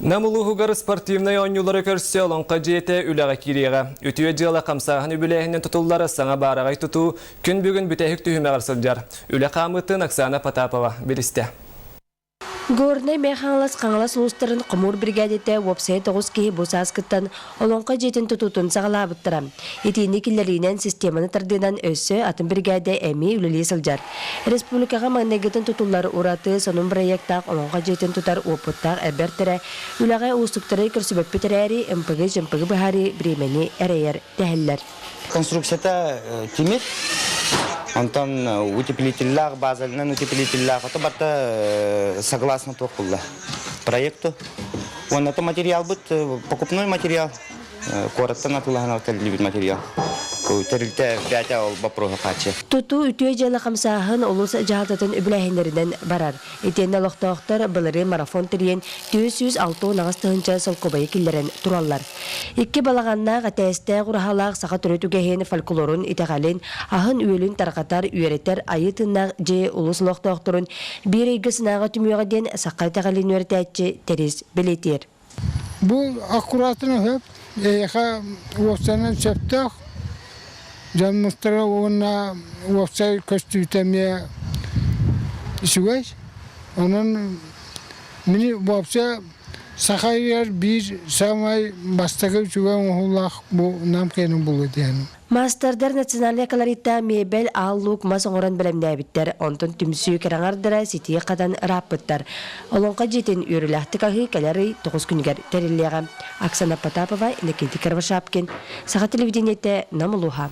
Намылуғығар спортивный ойнулары көрсе олонқа жете үліға кереға. Үтіе жылы қамсағын үбіләйінен тұтылары саңа барағай тұту күн бүгін бүтәйік түйіме қарсылжар. Үлі қамыттың Оксана Потапова білісті. Горный механлас қаңлас ұлыстарын құмур бригадеті вопсайт оғыз кейі босаскыттан олонқа жетін тұтутын сағалабыттыра. Етейіне келерінен системаны тардынан өсі атын бригаде әмей үлілі сылжар. Республикаға маңнегетін тұтулар ұраты сонын проекттақ олонқа жетін тұтар опыттақ әберттірі үліғай ұстықтыры көрсібіп бітірәрі үмпігі бұхары біремені әрейер тәхіллер. Конструкцията тимит. Антон утеплителлар, базальный утеплителлар. Это бата согласно только проекту. Он это материал будет покупной материал. Коротко на тулахна телевизор материал. Терилте пятя бапрога паче. Туту үтüе жалы қамсағын олыс жағататын үбіләхендерінен барар. Етенді лоқтауқтар бұлыры марафон тірген 206 нағыстығынша сылқобайы келдерін тұралар. Икке балағанна ғатәсті ғұрахалақ сақа түрі түгейін фольклорын итеғалин, ағын үйелін тарқатар үйереттер айытыннақ же олыс лоқтауқтырын бір үйгі сынаға түмеуға ден саққа итеғалин үйертәтчі терес білетер. Бұл аккуратыны хөп, ейқа офсанын сөптіқ, Жанмыстыра оғына офсай көстүйтәме ішугай. Onun мені офса сақайыр бір самай бастығы үшугай оғылақ нам қайның бұл өтейін. Мастердар национальный колорита мебель аллук масоңоран білімдәбіттер, онтын түмсүй кераңардыра сетие қадан раппыттар. Олонға жетін үйріләхті қағы кәлері 9 күнігер тәріліға. Оксана Потапова, Иннокентий Карвашапкин, Саға телевидениеті Намылуха.